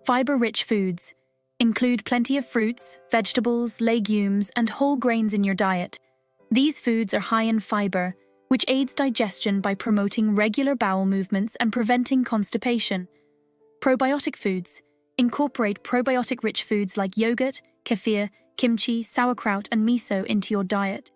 Fiber-rich foods. Include plenty of fruits, vegetables, legumes, and whole grains in your diet. These foods are high in fiber, which aids digestion by promoting regular bowel movements and preventing constipation. Probiotic foods. Incorporate probiotic-rich foods like yogurt, kefir, kimchi, sauerkraut, and miso into your diet.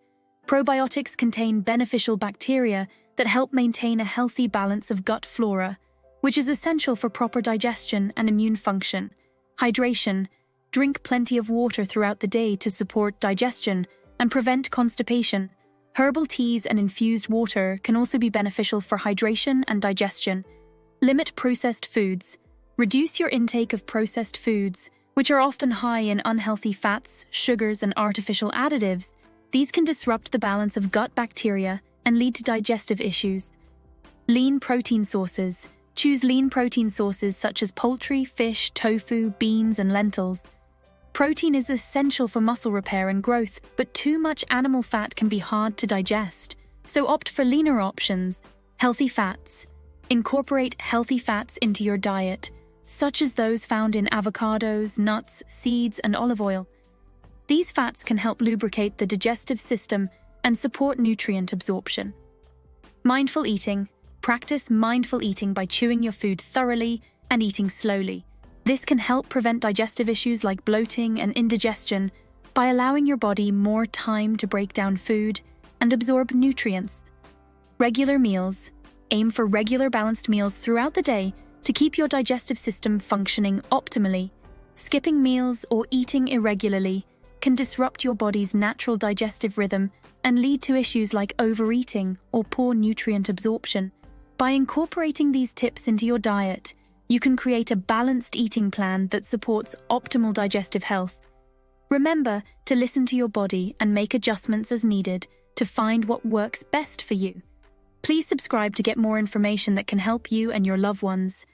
Probiotics contain beneficial bacteria that help maintain a healthy balance of gut flora, which is essential for proper digestion and immune function. Hydration. Drink plenty of water throughout the day to support digestion and prevent constipation. Herbal teas and infused water can also be beneficial for hydration and digestion. Limit processed foods. Reduce your intake of processed foods, which are often high in unhealthy fats, sugars, and artificial additives. These can disrupt the balance of gut bacteria and lead to digestive issues. Lean protein sources. Choose lean protein sources such as poultry, fish, tofu, beans, and lentils. Protein is essential for muscle repair and growth, but too much animal fat can be hard to digest, so opt for leaner options. Healthy fats. Incorporate healthy fats into your diet, such as those found in avocados, nuts, seeds, and olive oil. These fats can help lubricate the digestive system and support nutrient absorption. Mindful eating. Practice mindful eating by chewing your food thoroughly and eating slowly. This can help prevent digestive issues like bloating and indigestion by allowing your body more time to break down food and absorb nutrients. Regular meals. Aim for regular balanced meals throughout the day to keep your digestive system functioning optimally. Skipping meals or eating irregularly can disrupt your body's natural digestive rhythm and lead to issues like overeating or poor nutrient absorption. By incorporating these tips into your diet, you can create a balanced eating plan that supports optimal digestive health. Remember to listen to your body and make adjustments as needed to find what works best for you. Please subscribe to get more information that can help you and your loved ones.